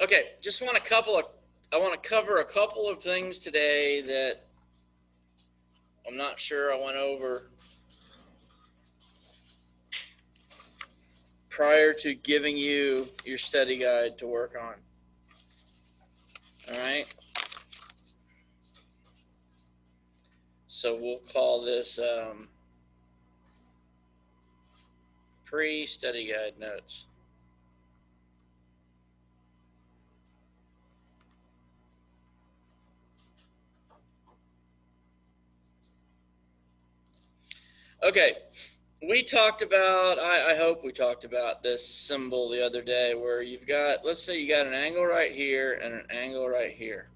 Okay, just want I want to cover a couple of things today that I'm not sure I went over prior to giving you your study guide to work on. All right. So we'll call this pre-study guide notes. Okay, we talked about, I hope we talked about this symbol the other day where you've got, let's say you got an angle right here and an angle right here.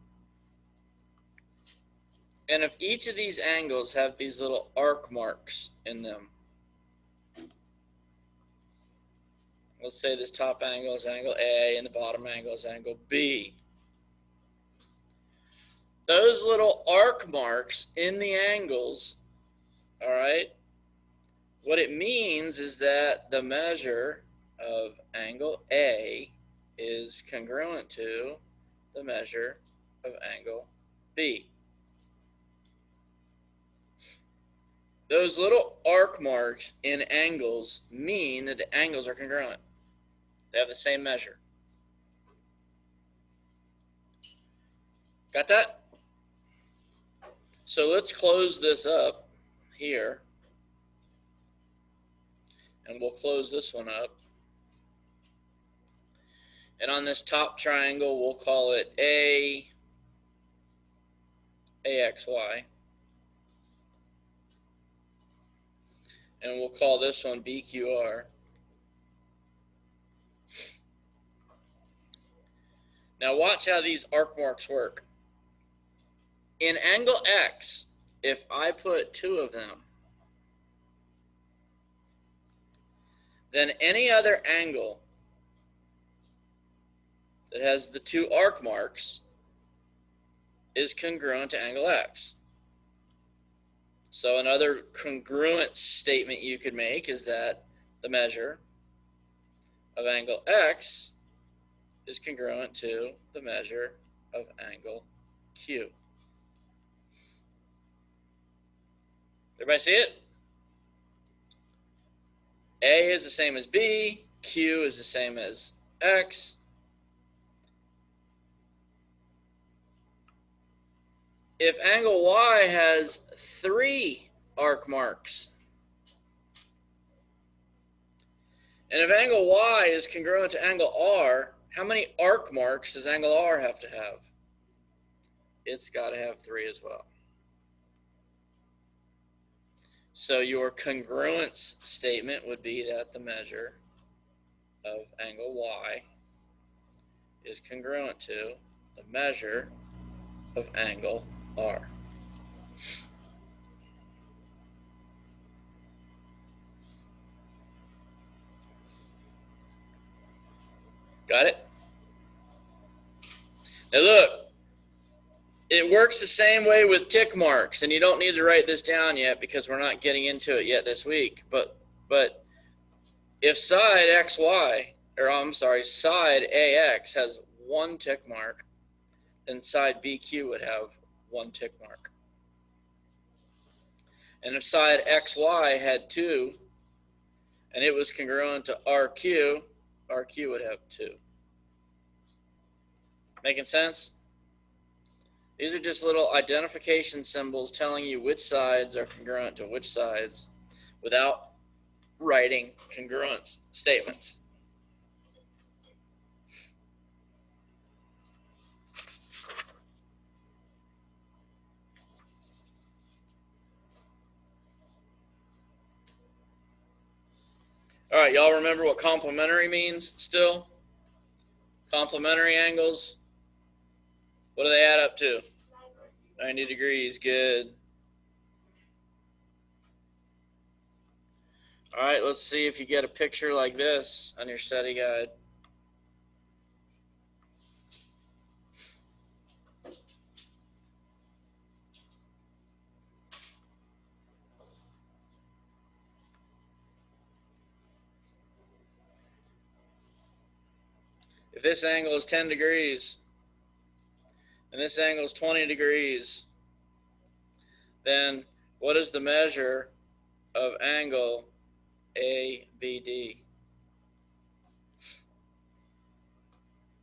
And if each of these angles have these little arc marks in them, let's say this top angle is angle A and the bottom angle is angle B. Those little arc marks in the angles, all right, what it means is that the measure of angle A is congruent to the measure of angle B. Those little arc marks in angles mean that the angles are congruent. They have the same measure. Got that? So let's close this up here. And we'll close this one up. And on this top triangle, we'll call it AXY. And we'll call this one BQR. Now watch how these arc marks work. In angle X, if I put two of them, then any other angle that has the two arc marks is congruent to angle X. So another congruent statement you could make is that the measure of angle X is congruent to the measure of angle Q. Everybody see it? A is the same as B, Q is the same as X. If angle Y has three arc marks, and if angle Y is congruent to angle R, how many arc marks does angle R have to have? It's got to have three as well. So your congruence statement would be that the measure of angle Y is congruent to the measure of angle R. Got it? Now look, it works the same way with tick marks, and you don't need to write this down yet because we're not getting into it yet this week. But if side XY, or I'm sorry, side AX has one tick mark, then side BQ would have one tick mark. And if side XY had two, and it was congruent to RQ, RQ would have two. Making sense? These are just little identification symbols telling you which sides are congruent to which sides without writing congruence statements. All right, y'all remember what complementary means still? Complementary angles. What do they add up to? 90 degrees, good. All right, let's see if you get a picture like this on your study guide. If this angle is 10 degrees and this angle is 20 degrees, then what is the measure of angle ABD?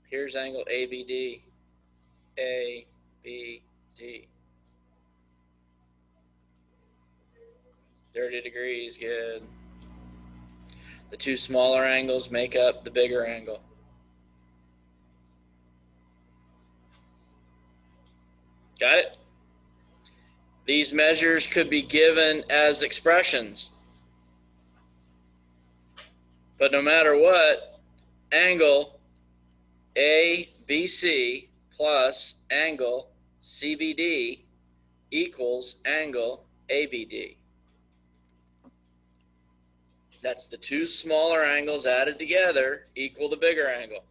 Here's angle ABD. ABD. 30 degrees, good. The two smaller angles make up the bigger angle. Got it? These measures could be given as expressions. But no matter what, angle ABC plus angle CBD equals angle ABD. That's the two smaller angles added together equal the bigger angle.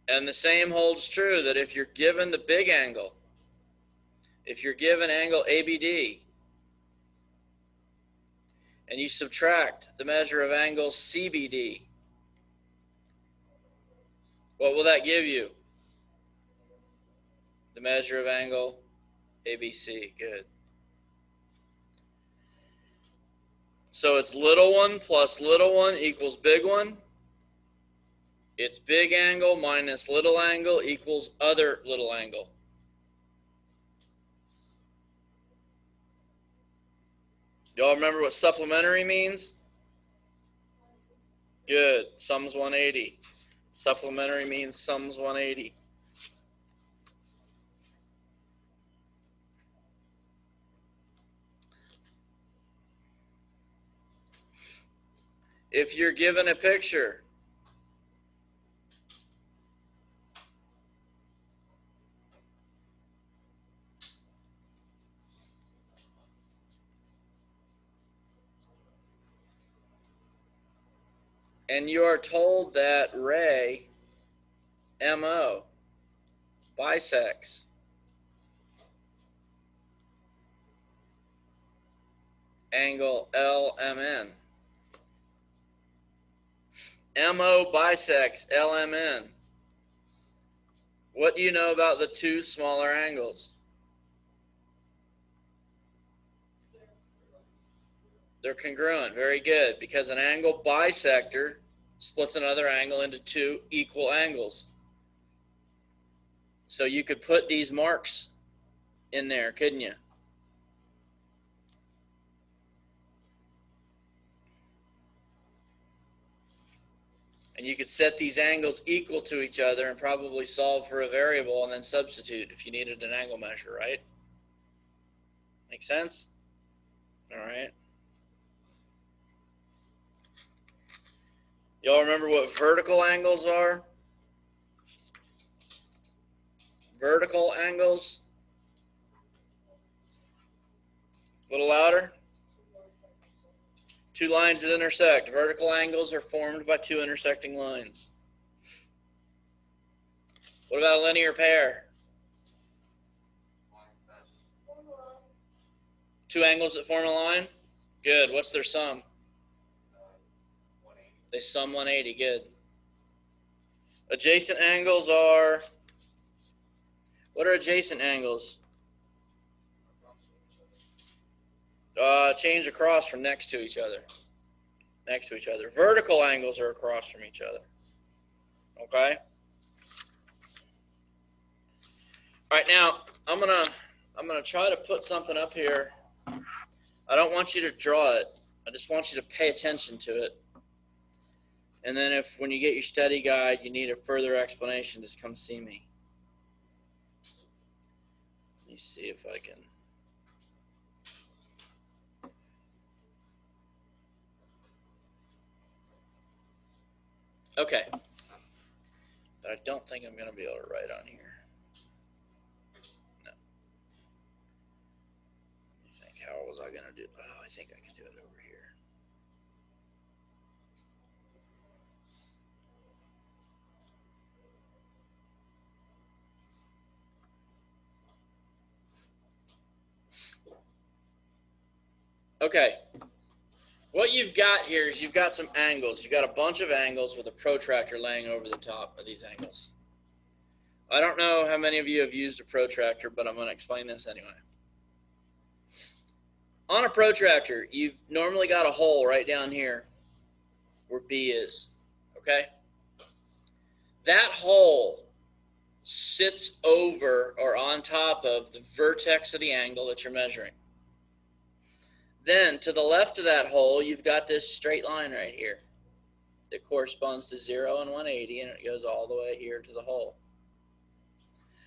And the same holds true that if you're given the big angle, if you're given angle ABD, and you subtract the measure of angle CBD, what will that give you? The measure of angle ABC. Good. So it's little one plus little one equals big one. It's big angle minus little angle equals other little angle. Y'all remember what supplementary means? Good. Sums 180. Supplementary means sums 180. If you're given a picture and you are told that ray MO bisects angle LMN. MO bisects LMN. What do you know about the two smaller angles? They're congruent. Very good. Because an angle bisector splits another angle into two equal angles. So you could put these marks in there, couldn't you? And you could set these angles equal to each other and probably solve for a variable and then substitute if you needed an angle measure, right? Make sense? All right. Y'all remember what vertical angles are? Vertical angles? A little louder. Two lines that intersect. Vertical angles are formed by two intersecting lines. What about a linear pair? Two angles that form a line? Good. What's their sum? They sum 180. Good. Adjacent angles are, what are adjacent angles? Change across from next to each other. Next to each other. Vertical angles are across from each other. Okay? All right, now I'm gonna try to put something up here. I don't want you to draw it. I just want you to pay attention to it. And then if when you get your study guide you need a further explanation, just come see me. Let me see if I can. Okay. But I don't think I'm going to be able to write on here. No. Let me think, how was I going to do? Oh, I think I can do it over here. Okay. What you've got here is you've got some angles. You've got a bunch of angles with a protractor laying over the top of these angles. I don't know how many of you have used a protractor, but I'm going to explain this anyway. On a protractor, you've normally got a hole right down here where B is, okay? That hole sits over or on top of the vertex of the angle that you're measuring. Then to the left of that hole, you've got this straight line right here that corresponds to 0 and 180, and it goes all the way here to the hole.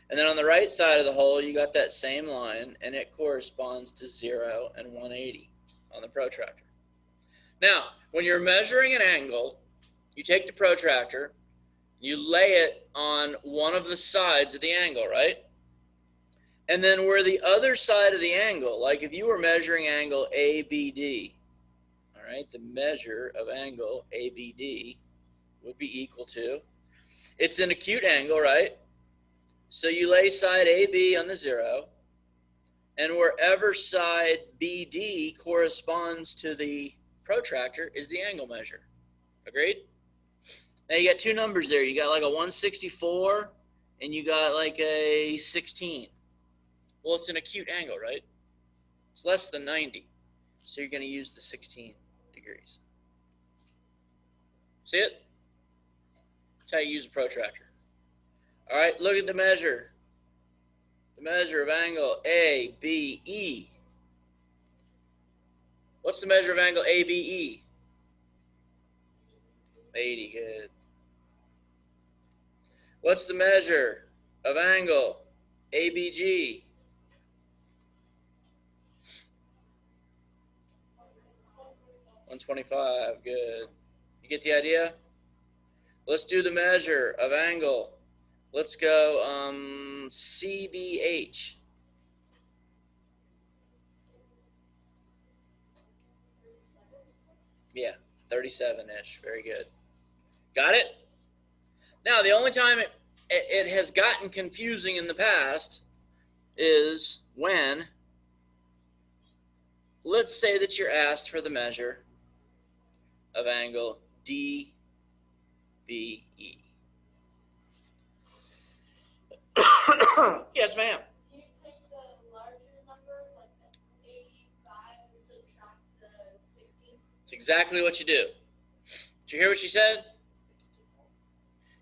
And then on the right side of the hole, you got that same line, and it corresponds to 0 and 180 on the protractor. Now, when you're measuring an angle, you take the protractor, you lay it on one of the sides of the angle, right? And then where the other side of the angle, like if you were measuring angle ABD, all right, the measure of angle ABD would be equal to, it's an acute angle, right? So you lay side AB on the 0, and wherever side BD corresponds to the protractor is the angle measure. Agreed? Now you got two numbers there. You got like a 164 and you got like a 16. Well, it's an acute angle, right? It's less than 90. So you're going to use the 16 degrees. See it? That's how you use a protractor. All right, look at the measure. The measure of angle ABE. What's the measure of angle ABE? 80, good. What's the measure of angle ABG? 125, good. You get the idea? Let's do the measure of angle. Let's go CBH. Yeah, 37-ish. Very good. Got it? Now, the only time it has gotten confusing in the past is when, let's say that you're asked for the measure of angle DBE. Yes, ma'am. Can you take the larger number, like 85, and subtract the 16? It's exactly what you do. Did you hear what she said?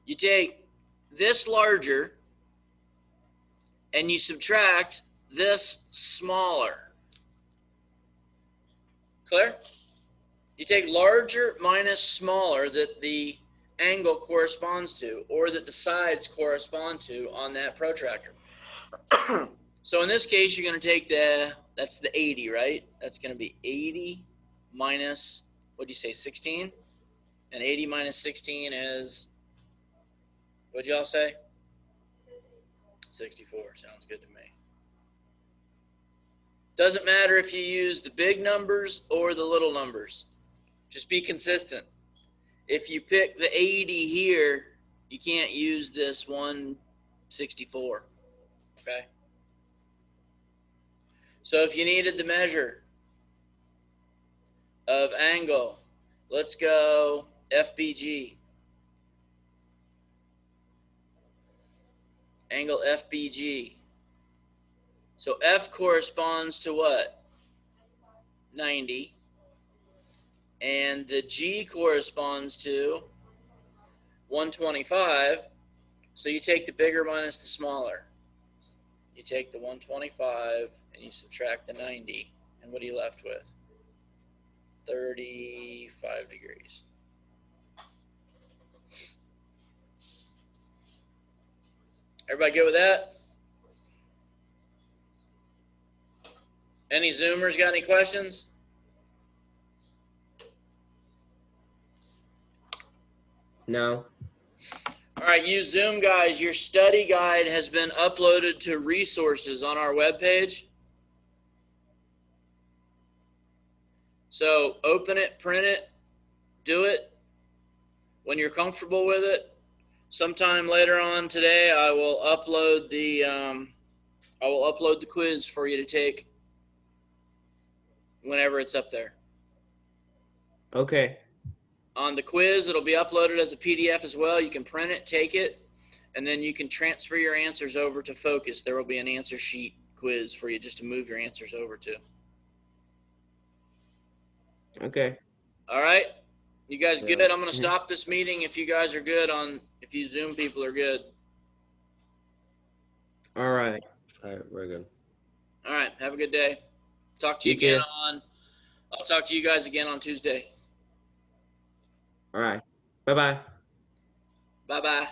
You take this larger and you subtract this smaller. Clear? You take larger minus smaller that the angle corresponds to, or that the sides correspond to on that protractor. So in this case, you're going to take that's the 80, right? That's going to be 80 minus, what do you say, 16? And 80 minus 16 is, what'd y'all say? 64. Sounds good to me. Doesn't matter if you use the big numbers or the little numbers. Just be consistent. If you pick the 80 here, you can't use this 164. Okay? So if you needed the measure of angle, let's go FBG. Angle FBG. So F corresponds to what? 90. And the G corresponds to 125. So you take the bigger minus the smaller. You take the 125 and you subtract the 90. And what are you left with? 35 degrees. Everybody good with that? Any Zoomers got any questions? No. All right, you Zoom guys, your study guide has been uploaded to resources on our webpage. So open it, print it, do it when you're comfortable with it. Sometime later on today, I will upload the quiz for you to take whenever it's up there. Okay. On the quiz, it'll be uploaded as a PDF as well. You can print it, take it, and then you can transfer your answers over to Focus. There will be an answer sheet quiz for you just to move your answers over to. Okay. All right? You guys good? Yeah. I'm going to stop this meeting if you guys are good if you Zoom people are good. All right. All right, we're good. All right. Have a good day. Talk to you You again too. I'll talk to you guys again on Tuesday. All right. Bye-bye. Bye-bye.